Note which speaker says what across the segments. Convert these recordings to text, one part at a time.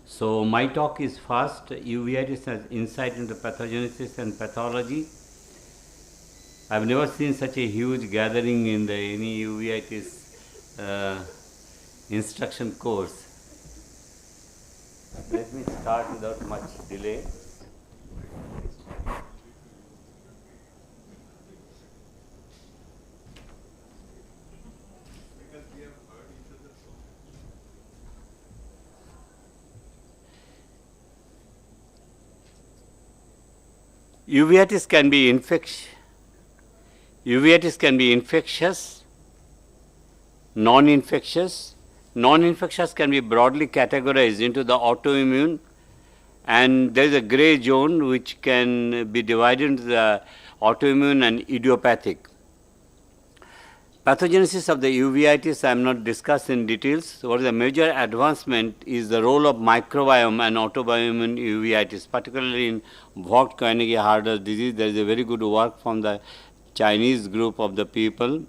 Speaker 1: So my talk is fast. Uveitis as insight into pathogenesis and pathology. I've never seen such a huge gathering in any uveitis instruction course. Let me start without much delay. Uveitis can be infectious, non-infectious. Non-infectious can be broadly categorized into the autoimmune, and there is a gray zone which can be divided into the autoimmune and idiopathic. Pathogenesis of the uveitis I am not discussed in details. What is the major advancement is the role of microbiome and autoimmune uveitis, particularly in Vogt-Koenigsee-Harder disease. There is a very good work from the Chinese group of the people.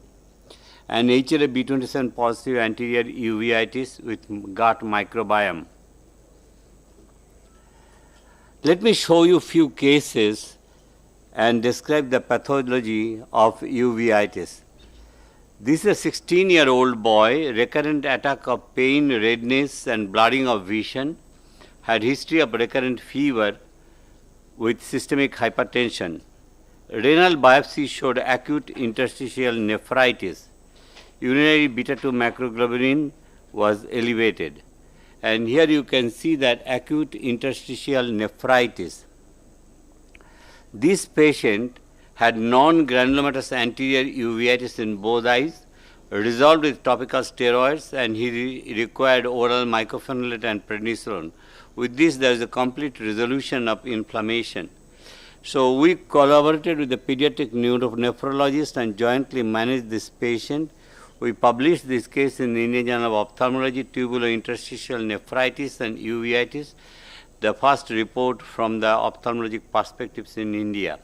Speaker 1: And HLA-B27 positive anterior uveitis with gut microbiome. Let me show you a few cases and describe the pathology of uveitis. This is a 16-year-old boy, recurrent attack of pain, redness and blurring of vision, had history of recurrent fever with systemic hypertension. Renal biopsy showed acute interstitial nephritis. Urinary beta-2 macroglobulin was elevated. And here you can see that acute interstitial nephritis. This patient had non-granulomatous anterior uveitis in both eyes, resolved with topical steroids, and he required oral mycophenolate and prednisolone. With this, there is a complete resolution of inflammation. So we collaborated with the pediatric nephrologist and jointly managed this patient. We published this case in the Indian Journal of Ophthalmology, tubulointerstitial nephritis and uveitis, the first report from the ophthalmologic perspectives in India.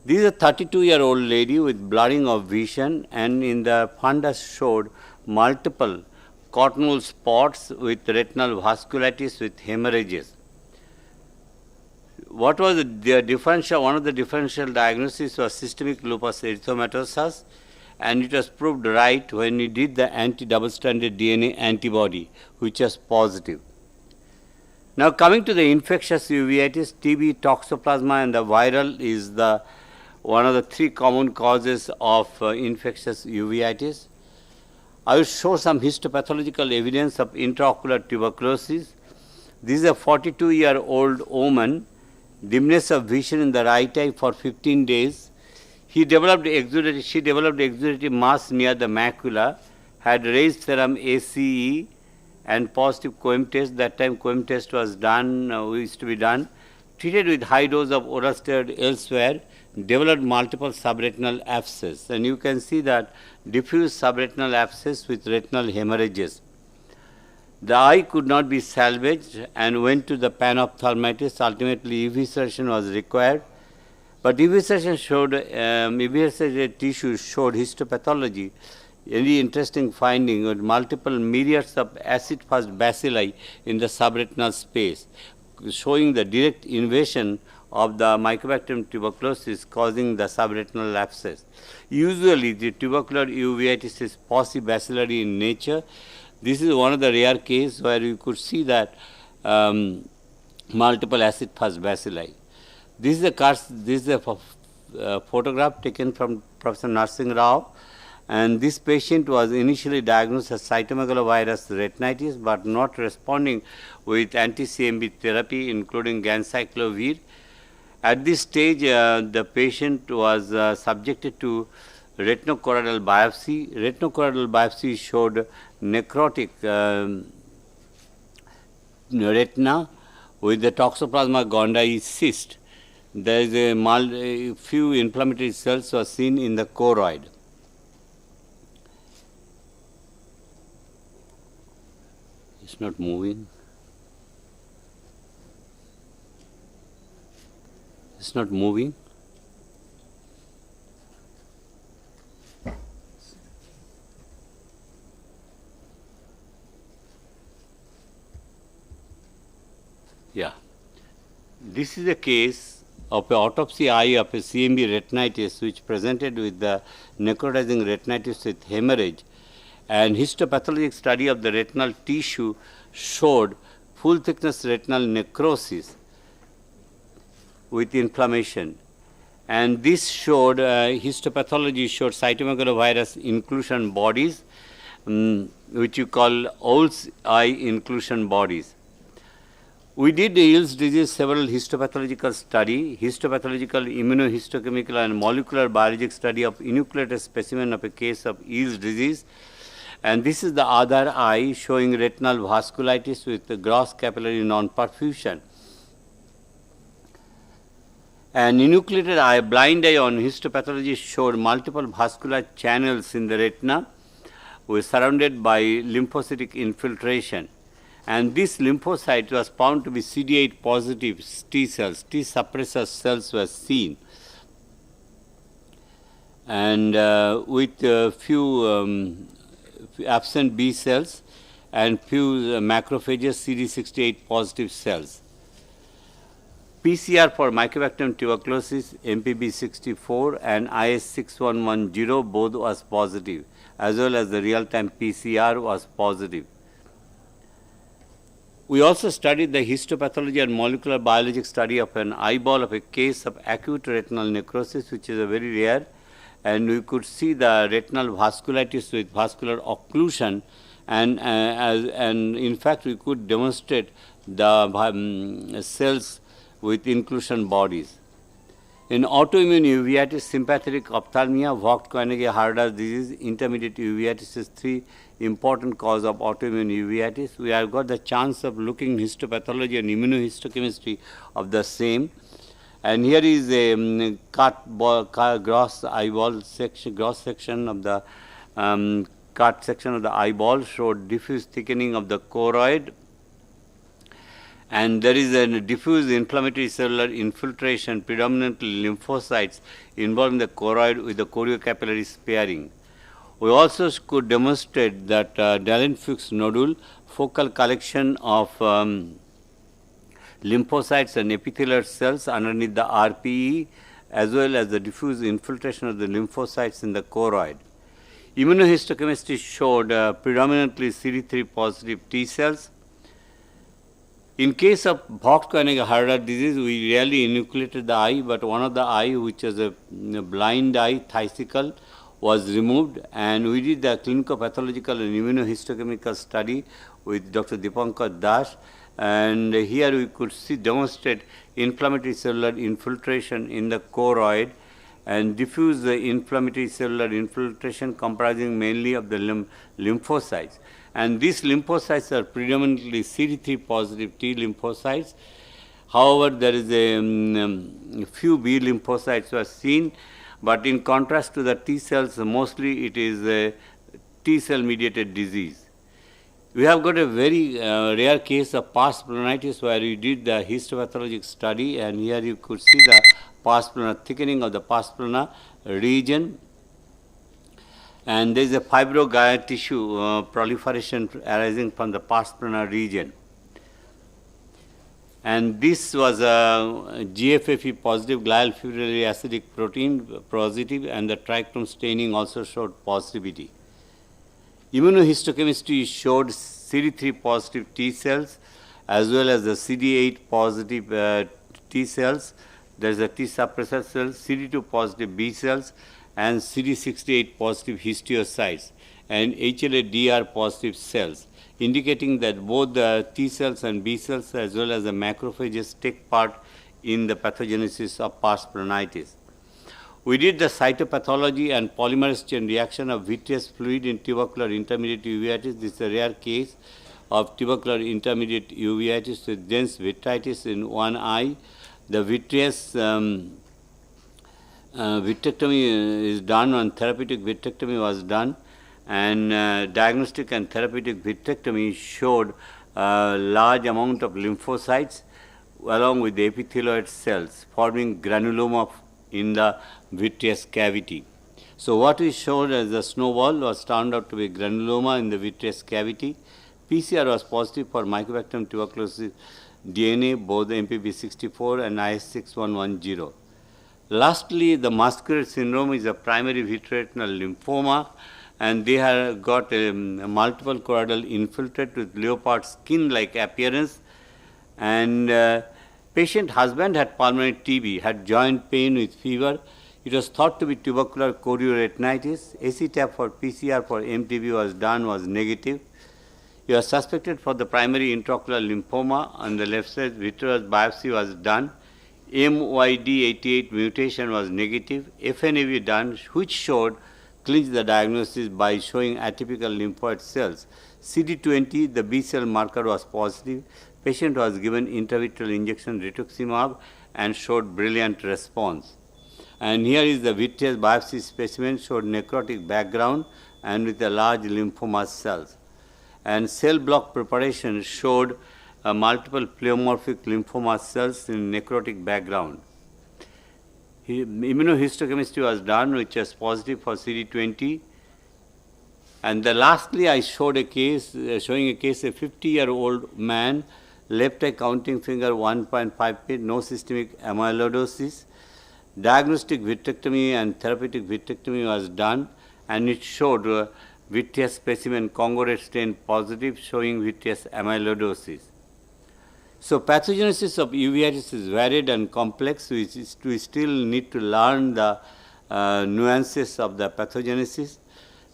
Speaker 1: This is a 32-year-old lady with blurring of vision, and in the fundus showed multiple corneal spots with retinal vasculitis with hemorrhages. What was the differential? One of the differential diagnoses was systemic lupus erythematosus, and it was proved right when we did the anti-double-stranded DNA antibody, which was positive. Now coming to the infectious uveitis, TB, toxoplasma, and the viral is one of the three common causes of infectious uveitis. I will show some histopathological evidence of intraocular tuberculosis. This is a 42-year-old woman, dimness of vision in the right eye for 15 days. She developed exudative mass near the macula, had raised serum ACE and positive COIM test. That time COIM test was done, used to be done. Treated with high dose of oral steroid elsewhere, developed multiple subretinal abscess, and you can see that diffuse subretinal abscess with retinal hemorrhages. The eye could not be salvaged and went to the panophthalmitis. Ultimately, evisceration was required, but evisceration showed eviscerated tissue showed histopathology. Very interesting finding with multiple myriads of acid-fast bacilli in the subretinal space, showing the direct invasion of the Mycobacterium tuberculosis causing the subretinal abscess. Usually, the tubercular uveitis is paucibacillary in nature. This is one of the rare cases where you could see that multiple acid-fast bacilli. This is a photograph taken from Professor Narsingh Rao, and this patient was initially diagnosed as cytomegalovirus retinitis, but not responding with anti-CMV therapy, including ganciclovir. At this stage, the patient was subjected to retinochoroidal biopsy. Retinochoroidal biopsy showed necrotic retina with the Toxoplasma gondii cyst. There is a few inflammatory cells were seen in the choroid. It's not moving. It's not moving. Yeah. This is a case of an autopsy eye of a CMB retinitis which presented with the necrotizing retinitis with hemorrhage, and histopathologic study of the retinal tissue showed full thickness retinal necrosis with inflammation. And this showed, histopathology showed cytomegalovirus inclusion bodies, which you call Owl's eye inclusion bodies. We did the Eels disease several histopathological study, histopathological, immunohistochemical and molecular biologic study of enucleated specimen of a case of Eels disease. And this is the other eye showing retinal vasculitis with the gross capillary non-perfusion. An enucleated eye, blind eye on histopathology showed multiple vascular channels in the retina were surrounded by lymphocytic infiltration. And this lymphocyte was found to be CD8 positive T cells, T suppressor cells were seen. And with few absent B cells and few macrophages CD68 positive cells. PCR for Mycobacterium tuberculosis, MPB64 and IS6110 both was positive, as well as the real-time PCR was positive. We also studied the histopathology and molecular biologic study of an eyeball of a case of acute retinal necrosis, which is a very rare, and we could see the retinal vasculitis with vascular occlusion, and in fact we could demonstrate the cells with inclusion bodies. In autoimmune uveitis, sympathetic ophthalmia, Vogt-Koenigsegg-Harder disease, intermediate uveitis is three important cause of autoimmune uveitis. We have got the chance of looking histopathology and immunohistochemistry of the same. And here is a gross eyeball section, gross section of the cut section of the eyeball showed diffuse thickening of the choroid. And there is a diffuse inflammatory cellular infiltration, predominantly lymphocytes, involving the choroid with the choriocapillary sparing. We also could demonstrate that Dallen-Fuchs nodule, focal collection of lymphocytes and epithelial cells underneath the RPE, as well as the diffuse infiltration of the lymphocytes in the choroid. Immunohistochemistry showed predominantly CD3 positive T cells. In case of Vogt-Koenigsegg-Harder disease, we rarely enucleated the eye, but one of the eye, which was a blind eye, thicicle, was removed, and we did the clinical pathological and immunohistochemical study with Dr. Dipankar Das, and here we could demonstrate inflammatory cellular infiltration in the choroid and diffuse inflammatory cellular infiltration comprising mainly of the lymphocytes. And these lymphocytes are predominantly CD3 positive T lymphocytes. However, there is a few B lymphocytes were seen, but in contrast to the T cells, mostly it is a T cell mediated disease. We have got a very rare case of pars planitis where we did the histopathologic study, and here you could see the pars plana, thickening of the pars plana region. And there is a fibroglia tissue proliferation arising from the pars plana region. And this was a GFFE positive glial fibrillary acidic protein positive, and the trichrome staining also showed positivity. Immunohistochemistry showed CD3 positive T cells as well as the CD8 positive T cells. There is a T suppressor cells, CD2 positive B cells, and CD68 positive histiocytes, and HLA-DR positive cells, indicating that both the T cells and B cells as well as the macrophages take part in the pathogenesis of pars planitis. We did the cytopathology and polymerase chain reaction of vitreous fluid in tubercular intermediate uveitis. This is a rare case of tubercular intermediate uveitis with dense vitritis in one eye. The vitreous vitrectomy is done, and therapeutic vitrectomy was done, and diagnostic and therapeutic vitrectomy showed a large amount of lymphocytes along with the epithelioid cells forming granuloma in the vitreous cavity. So what we showed as a snowball was turned out to be granuloma in the vitreous cavity. PCR was positive for Mycobacterium tuberculosis DNA, both MPB64 and IC5 Lastly, the masquerade syndrome is a primary vitreoretinal lymphoma, and they have got a multiple choroidal infiltrate with leopard skin-like appearance. And patient husband had pulmonary TB, had joint pain with fever. It was thought to be tubercular chorioretinitis. AC-TAP for PCR for MTB was done, was negative. You are suspected for the primary intraocular lymphoma. On the left side, vitreous biopsy was done. MYD88 mutation was negative. FNAV done, which showed clinched the diagnosis by showing atypical lymphoid cells. CD20, the B cell marker, was positive. Patient was given intravitreal injection rituximab and showed brilliant response. And here is the vitreous biopsy specimen, showed necrotic background and with a large lymphoma cells. And cell block preparation showed multiple pleomorphic lymphoma cells in necrotic background. Immunohistochemistry was done, which was positive for CD20. And lastly, I showed a case, showing a case, a 50-year-old man, left eye counting finger 1.5 feet, no systemic amyloidosis. Diagnostic vitrectomy and therapeutic vitrectomy was done, and it showed vitreous specimen Congo red stain positive, showing vitreous amyloidosis. So pathogenesis of uveitis is varied and complex. We still need to learn the nuances of the pathogenesis.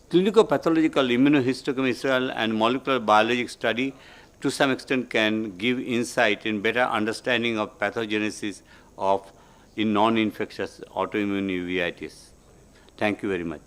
Speaker 1: Clinical pathological immunohistochemical and molecular biologic study to some extent can give insight in better understanding of pathogenesis of in non-infectious autoimmune uveitis. Thank you very much.